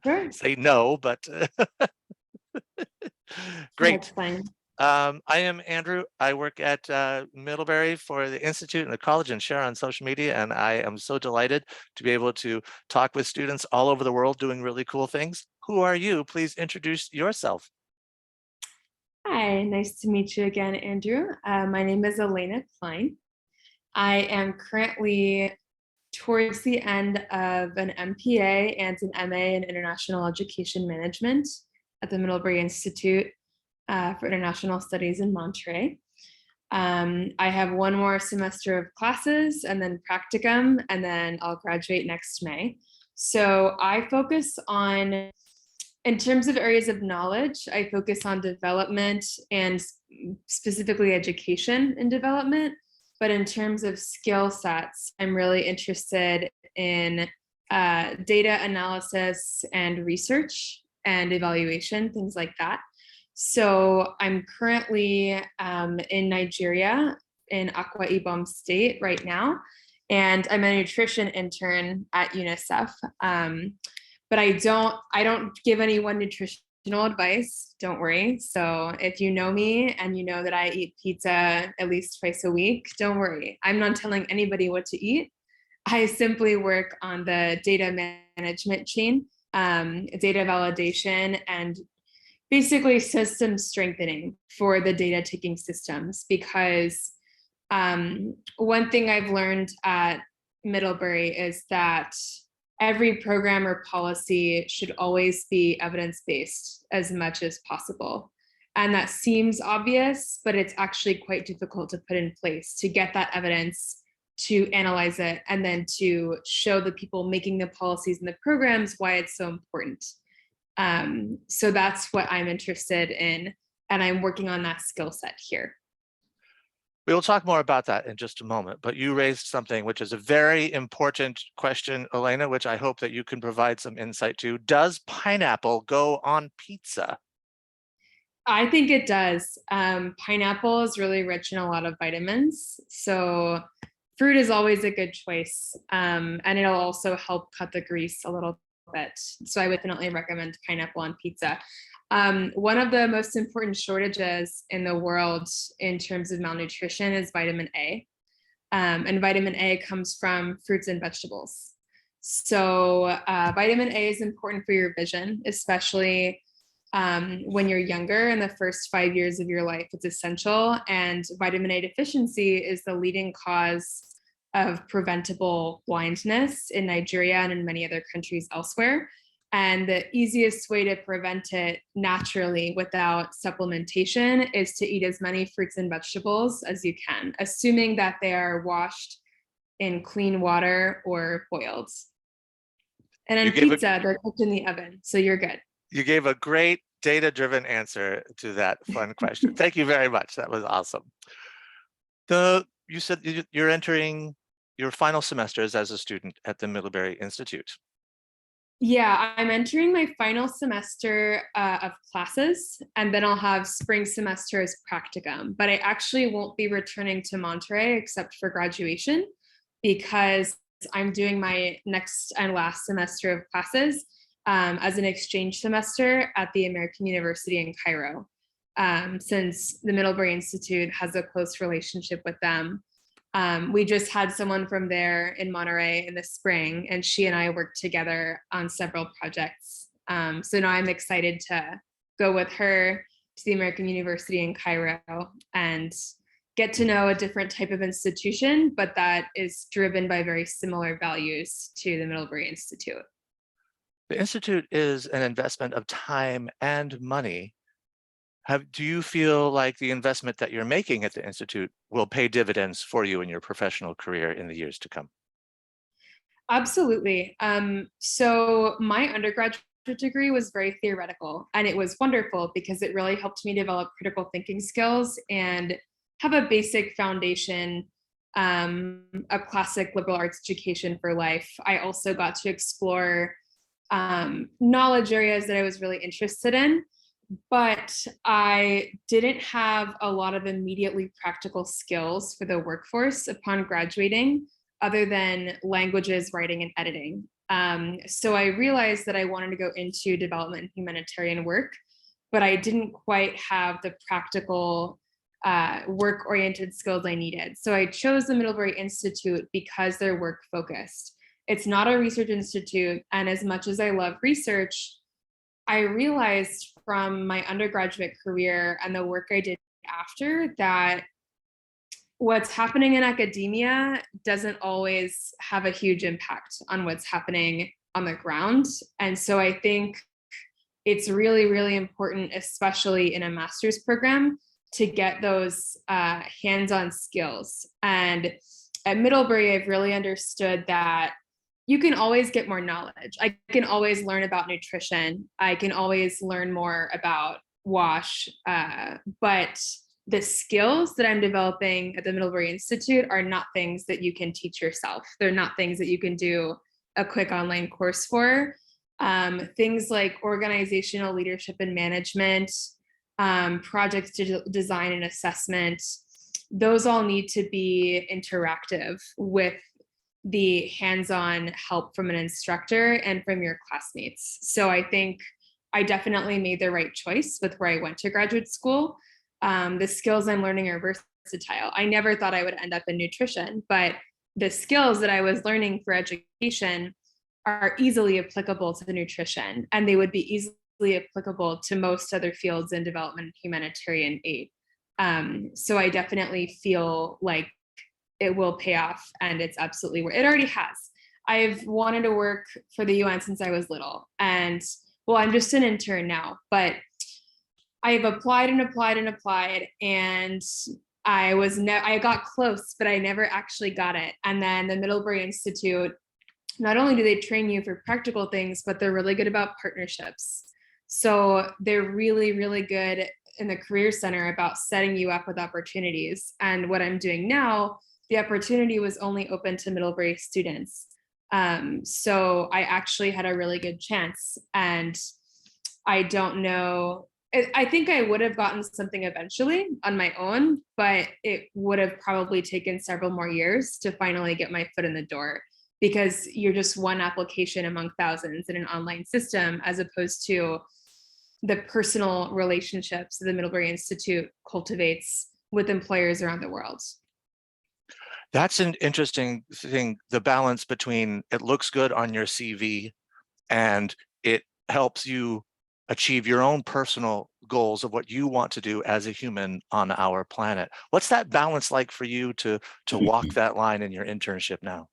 Sure. say no, but That's great. fine. I am Andrew. I work at Middlebury for the Institute and the college and share on social media. And I am so delighted to be able to talk with students all over the world doing really cool things. Who are you? Please introduce yourself. Hi, nice to meet you again, Andrew. My name is Elena Klein. I am currently towards the end of an MPA and an MA in International Education Management at the Middlebury Institute for International Studies in Monterey. I have one more semester of classes and then practicum, and then I'll graduate next May. So I focus on, in terms of areas of knowledge, I focus on development and specifically education and development. But in terms of skill sets, I'm really interested in data analysis and research and evaluation, things like that. So I'm currently in Nigeria, in Akwa Ibom State right now, and I'm a nutrition intern at UNICEF. But I don't give anyone nutritional advice, don't worry. So if you know me and you know that I eat pizza at least twice a week, don't worry. I'm not telling anybody what to eat. I simply work on the data management chain, data validation, and basically system strengthening for the data taking systems. Because one thing I've learned at Middlebury is that every program or policy should always be evidence-based as much as possible. And that seems obvious, but it's actually quite difficult to put in place to get that evidence, to analyze it, and then to show the people making the policies and the programs why it's so important. So that's what I'm interested in, and I'm working on that skill set here. We will talk more about that in just a moment, but you raised something which is a very important question, Elena, which I hope that you can provide some insight to. Does pineapple go on pizza? I think it does. Pineapple is really rich in a lot of vitamins, so fruit is always a good choice, and it'll also help cut the grease a little bit. So I would definitely recommend pineapple on pizza. One of the most important shortages in the world in terms of malnutrition is vitamin A. And vitamin A comes from fruits and vegetables. So vitamin A is important for your vision, especially when you're younger. In the first 5 years of your life, it's essential. And vitamin A deficiency is the leading cause of preventable blindness in Nigeria and in many other countries elsewhere. And the easiest way to prevent it naturally without supplementation is to eat as many fruits and vegetables as you can, assuming that they are washed in clean water or boiled. And then pizza, they're cooked in the oven, so you're good. You gave a great data-driven answer to that fun question. Thank you very much. That was awesome. You said you're entering your final semesters as a student at the Middlebury Institute. Yeah, I'm entering my final semester of classes, and then I'll have spring semester as practicum. But I actually won't be returning to Monterey except for graduation, because I'm doing my next and last semester of classes as an exchange semester at the American University in Cairo, since the Middlebury Institute has a close relationship with them. We just had someone from there in Monterey in the spring, and she and I worked together on several projects. So now I'm excited to go with her to the American University in Cairo and get to know a different type of institution, but that is driven by very similar values to the Middlebury Institute. The Institute is an investment of time and money. Do you feel like the investment that you're making at the Institute will pay dividends for you in your professional career in the years to come? Absolutely. So my undergraduate degree was very theoretical, and it was wonderful because it really helped me develop critical thinking skills and have a basic foundation, a classic liberal arts education for life. I also got to explore knowledge areas that I was really interested in, but I didn't have a lot of immediately practical skills for the workforce upon graduating, other than languages, writing, and editing. So I realized that I wanted to go into development and humanitarian work, but I didn't quite have the practical work-oriented skills I needed. So I chose the Middlebury Institute because they're work-focused. It's not a research institute, and as much as I love research, I realized from my undergraduate career and the work I did after that what's happening in academia doesn't always have a huge impact on what's happening on the ground. And so I think it's really, really important, especially in a master's program, to get those hands-on skills. And at Middlebury, I've really understood that you can always get more knowledge. I can always learn about nutrition. I can always learn more about WASH, but the skills that I'm developing at the Middlebury Institute are not things that you can teach yourself. They're not things that you can do a quick online course for. Things like organizational leadership and management, project design and assessment, those all need to be interactive with the hands-on help from an instructor and from your classmates. So I think I definitely made the right choice with where I went to graduate school. The skills I'm learning are versatile. I never thought I would end up in nutrition, but the skills that I was learning for education are easily applicable to nutrition, and they would be easily applicable to most other fields in development and humanitarian aid. So I definitely feel like it will pay off, and it's absolutely worth it. It already has. I've wanted to work for the UN since I was little, and well, I'm just an intern now, but I've applied and applied and applied, and I got close, but I never actually got it. And then the Middlebury Institute, not only do they train you for practical things, but they're really good about partnerships. So they're really, really good in the Career Center about setting you up with opportunities. And what I'm doing now, the opportunity was only open to Middlebury students. So I actually had a really good chance. And I don't know, I think I would have gotten something eventually on my own, but it would have probably taken several more years to finally get my foot in the door, because you're just one application among thousands in an online system, as opposed to the personal relationships the Middlebury Institute cultivates with employers around the world. That's an interesting thing, the balance between it looks good on your CV and it helps you achieve your own personal goals of what you want to do as a human on our planet. What's that balance like for you to walk that line in your internship now?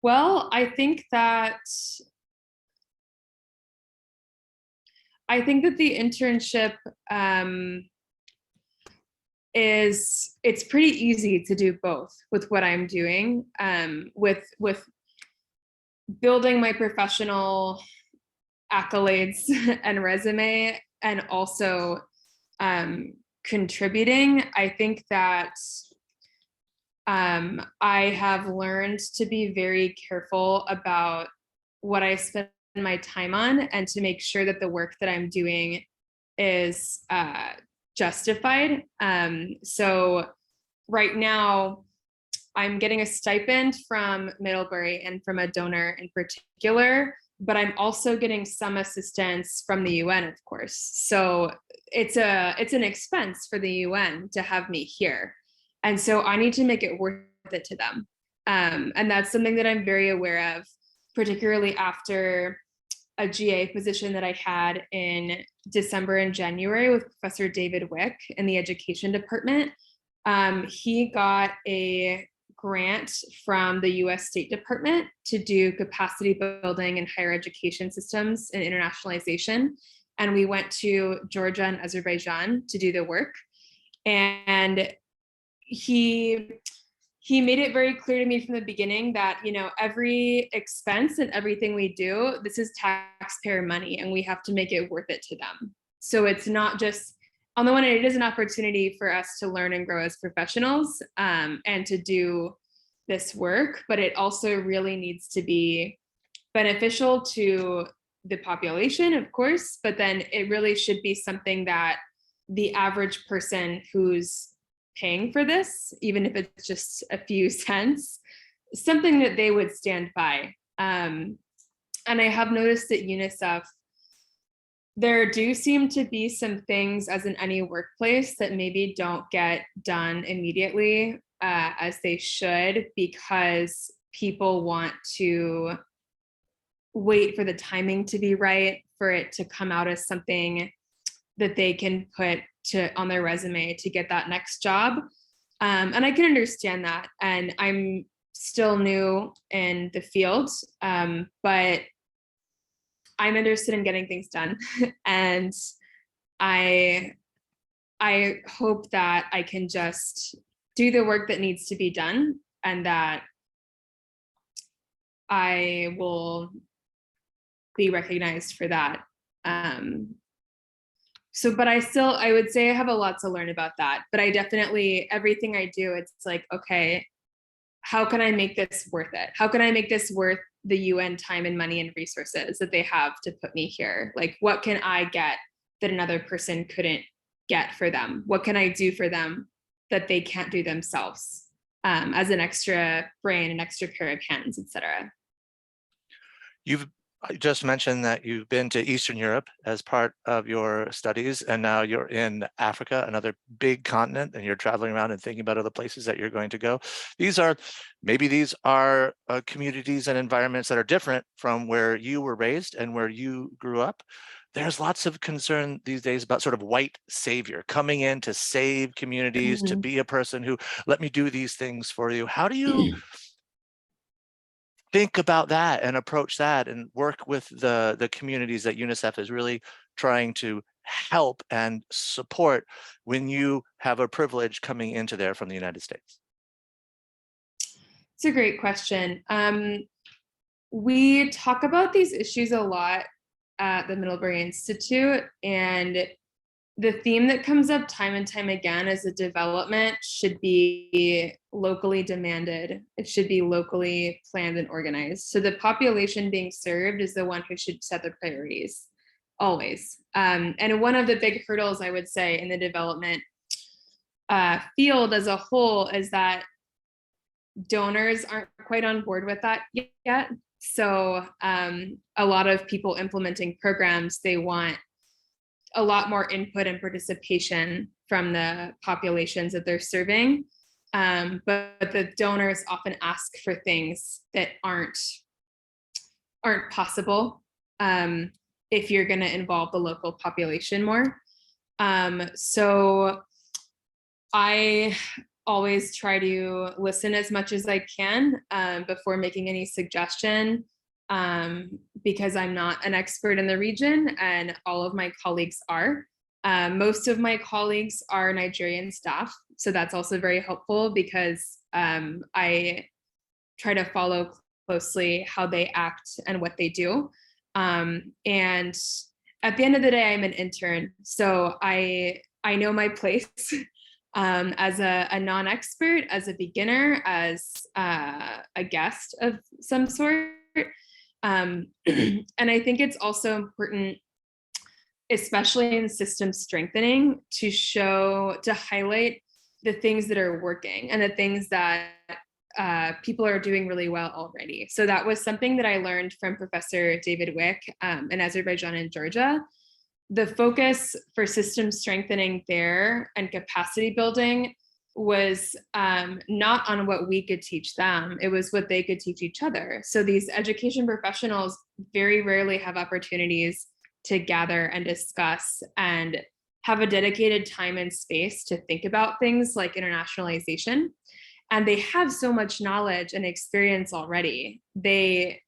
Well, I think that the internship it's pretty easy to do both with what I'm doing, with building my professional accolades and resume, and also contributing. I think that I have learned to be very careful about what I spend my time on, and to make sure that the work that I'm doing is justified. So right now, I'm getting a stipend from Middlebury and from a donor in particular, but I'm also getting some assistance from the UN, of course. So it's an expense for the UN to have me here. And so I need to make it worth it to them. And that's something that I'm very aware of, particularly after a GA position that I had in December and January with Professor David Wick in the education department. He got a grant from the US State Department to do capacity building in higher education systems and internationalization. And we went to Georgia and Azerbaijan to do the work. And he made it very clear to me from the beginning that, you know, every expense and everything we do, this is taxpayer money, and we have to make it worth it to them. So it's not just, on the one hand, it is an opportunity for us to learn and grow as professionals, and to do this work, but it also really needs to be beneficial to the population, of course, but then it really should be something that the average person who's paying for this, even if it's just a few cents, something that they would stand by. And I have noticed at UNICEF, there do seem to be some things, as in any workplace, that maybe don't get done immediately as they should, because people want to wait for the timing to be right, for it to come out as something that they can put on their resume to get that next job. And I can understand that. And I'm still new in the field, but I'm interested in getting things done. And I hope that I can just do the work that needs to be done, and that I will be recognized for that. But I would say I have a lot to learn about that. But I definitely, everything I do, it's like, okay, how can I make this worth it? How can I make this worth the UN time and money and resources that they have to put me here? Like, what can I get that another person couldn't get for them? What can I do for them that they can't do themselves, as an extra brain, an extra pair of hands, etc. You've just mentioned that you've been to Eastern Europe as part of your studies, and now you're in Africa, another big continent, and you're traveling around and thinking about other places that you're going to go. These are communities and environments that are different from where you were raised and where you grew up. There's lots of concern these days about sort of white savior coming in to save communities, to be a person who, let me do these things for you. How do you think about that and approach that and work with the communities that UNICEF is really trying to help and support when you have a privilege coming into there from the United States? It's a great question. We talk about these issues a lot at the Middlebury Institute, and the theme that comes up time and time again is that development should be locally demanded. It should be locally planned and organized. So the population being served is the one who should set the priorities, always. And one of the big hurdles, I would say, in the development field as a whole is that donors aren't quite on board with that yet. So a lot of people implementing programs, they want a lot more input and participation from the populations that they're serving. But the donors often ask for things that aren't possible if you're going to involve the local population more. So I always try to listen as much as I can before making any suggestion, because I'm not an expert in the region and all of my colleagues are. Most of my colleagues are Nigerian staff, so that's also very helpful because I try to follow closely how they act and what they do. And at the end of the day, I'm an intern, so I know my place. As a non-expert, as a beginner, as a guest of some sort. And I think it's also important, especially in system strengthening, to highlight the things that are working and the things that people are doing really well already. So that was something that I learned from Professor David Wick in Azerbaijan and Georgia. The focus for system strengthening there and capacity building was not on what we could teach them, it was what they could teach each other. So these education professionals very rarely have opportunities to gather and discuss and have a dedicated time and space to think about things like internationalization. And they have so much knowledge and experience already. They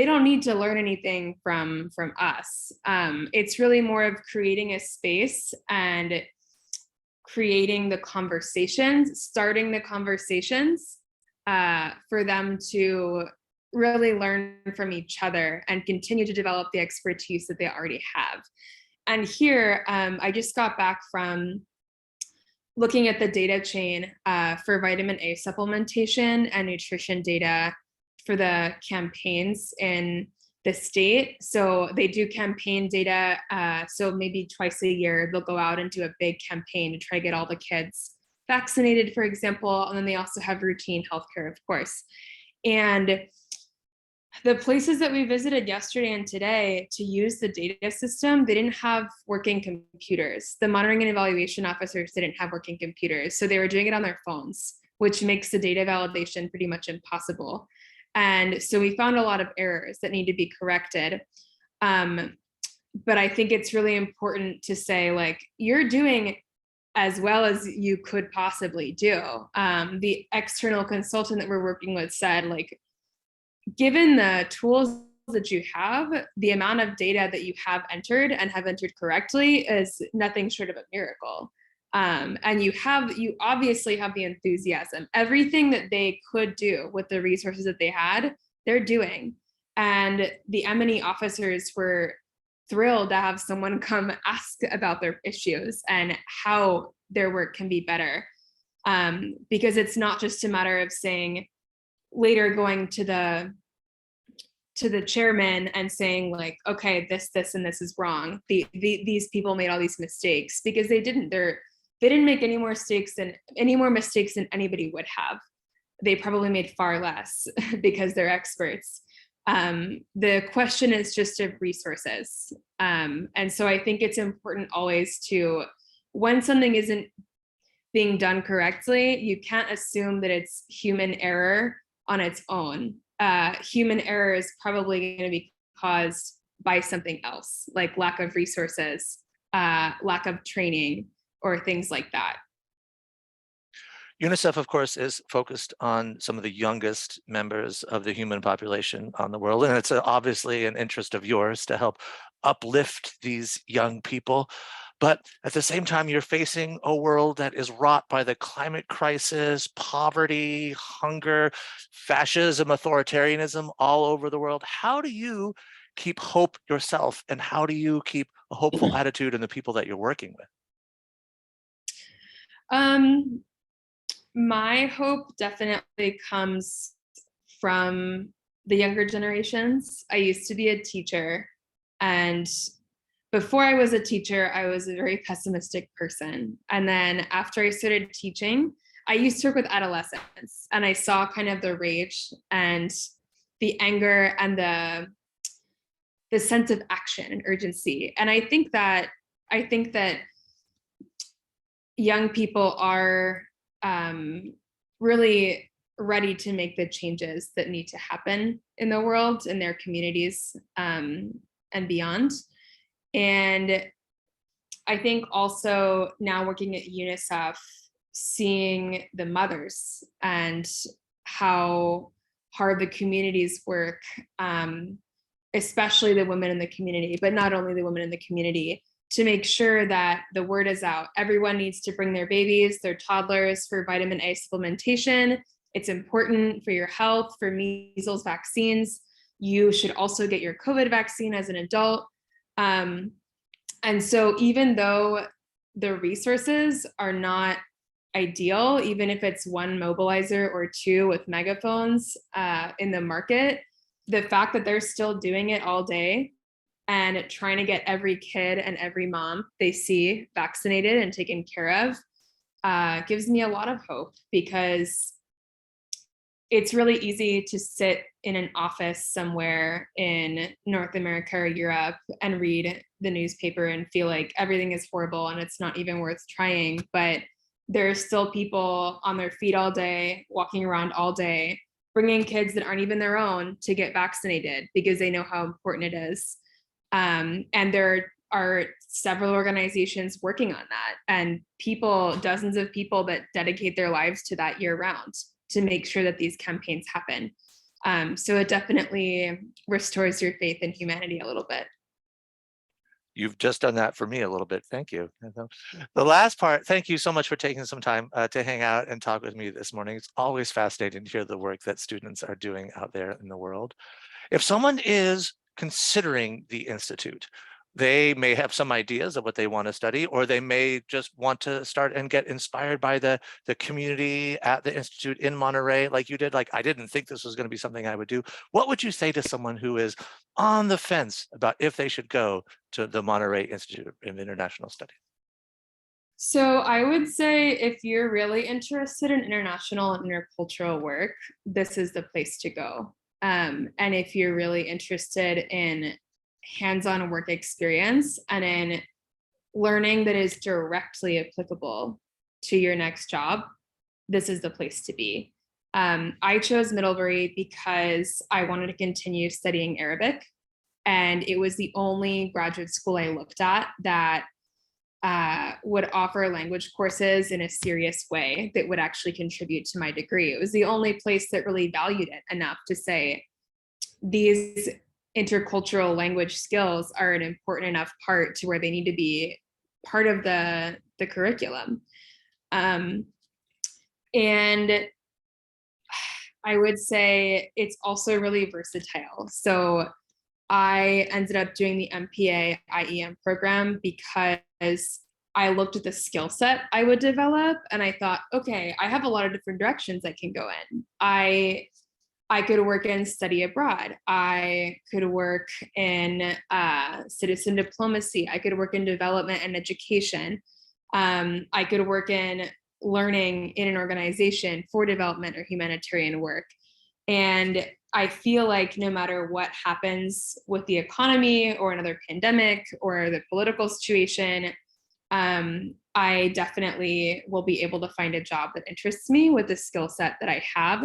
don't need to learn anything from us. It's really more of creating a space and creating the conversations, starting the conversations for them to really learn from each other and continue to develop the expertise that they already have. And here, I just got back from looking at the data chain for vitamin A supplementation and nutrition data for the campaigns in the state. So they do campaign data. So maybe twice a year, they'll go out and do a big campaign to try to get all the kids vaccinated, for example, and then they also have routine healthcare, of course. And the places that we visited yesterday and today to use the data system, they didn't have working computers. The monitoring and evaluation officers didn't have working computers. So they were doing it on their phones, which makes the data validation pretty much impossible. And so we found a lot of errors that need to be corrected. But I think it's really important to say, like, you're doing as well as you could possibly do. The external consultant that we're working with said, like, given the tools that you have, the amount of data that you have entered and have entered correctly is nothing short of a miracle. And you obviously have the enthusiasm. Everything that they could do with the resources that they had, they're doing. And the M&E officers were thrilled to have someone come ask about their issues and how their work can be better. Because it's not just a matter of saying, later going to the chairman and saying, like, okay, this and this is wrong. These people made all these mistakes, because they didn't make any more mistakes than anybody would have. They probably made far less because they're experts. The question is just of resources. And so I think it's important always to, when something isn't being done correctly, you can't assume that it's human error on its own. Human error is probably going to be caused by something else, like lack of resources, lack of training, or things like that. UNICEF, of course, is focused on some of the youngest members of the human population on the world, and it's obviously an interest of yours to help uplift these young people. But at the same time, you're facing a world that is wrought by the climate crisis, poverty, hunger, fascism, authoritarianism all over the world. How do you keep hope yourself, and how do you keep a hopeful attitude in the people that you're working with? My hope definitely comes from the younger generations. I used to be a teacher, and before I was a teacher, I was a very pessimistic person. And then after I started teaching, I used to work with adolescents, and I saw kind of the rage and the anger and the sense of action and urgency. And I think that young people are really ready to make the changes that need to happen in the world, in their communities, and beyond. And I think also now working at UNICEF, seeing the mothers and how hard the communities work, especially the women in the community, but not only the women in the community, to make sure that the word is out. Everyone needs to bring their babies, their toddlers, for vitamin A supplementation. It's important for your health, for measles vaccines. You should also get your COVID vaccine as an adult. And so even though the resources are not ideal, even if it's one mobilizer or two with megaphones in the market, the fact that they're still doing it all day and trying to get every kid and every mom they see vaccinated and taken care of gives me a lot of hope, because it's really easy to sit in an office somewhere in North America or Europe and read the newspaper and feel like everything is horrible and it's not even worth trying. But there are still people on their feet all day, walking around all day, bringing kids that aren't even their own to get vaccinated because they know how important it is. And there are several organizations working on that, and dozens of people that dedicate their lives to that year round to make sure that these campaigns happen. So it definitely restores your faith in humanity a little bit. You've just done that for me a little bit. Thank you. The last part, thank you so much for taking some time to hang out and talk with me this morning. It's always fascinating to hear the work that students are doing out there in the world. If someone is considering the Institute, they may have some ideas of what they want to study, or they may just want to start and get inspired by the community at the Institute in Monterey, like you did. Like, I didn't think this was going to be something I would do. What would you say to someone who is on the fence about if they should go to the Monterey Institute of International Studies? So I would say if you're really interested in international and intercultural work, this is the place to go. And if you're really interested in hands-on work experience and in learning that is directly applicable to your next job, this is the place to be. I chose Middlebury because I wanted to continue studying Arabic, and it was the only graduate school I looked at that would offer language courses in a serious way that would actually contribute to my degree. It was the only place that really valued it enough to say these intercultural language skills are an important enough part to where they need to be part of the curriculum. And I would say it's also really versatile. So I ended up doing the MPA IEM program because I looked at the skill set I would develop and I thought, okay, I have a lot of different directions I can go in. I could work in study abroad. I could work in citizen diplomacy. I could work in development and education. I could work in learning in an organization for development or humanitarian work. And I feel like no matter what happens with the economy or another pandemic or the political situation, I definitely will be able to find a job that interests me with the skill set that I have.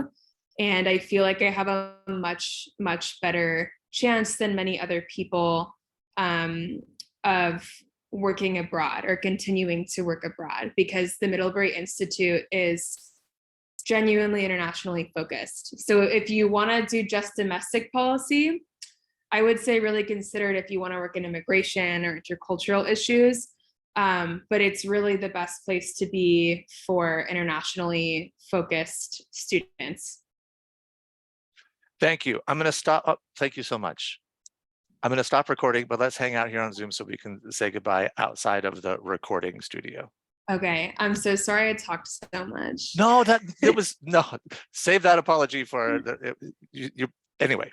And I feel like I have a much, much better chance than many other people of working abroad or continuing to work abroad, because the Middlebury Institute is genuinely internationally focused. So if you want to do just domestic policy, I would say really consider it if you want to work in immigration or intercultural issues. But it's really the best place to be for internationally focused students. Thank you. I'm going to stop. Oh, thank you so much. I'm going to stop recording, but let's hang out here on Zoom so we can say goodbye outside of the recording studio. Okay, I'm so sorry I talked so much. No, it was no. Save that apology for you. Anyway.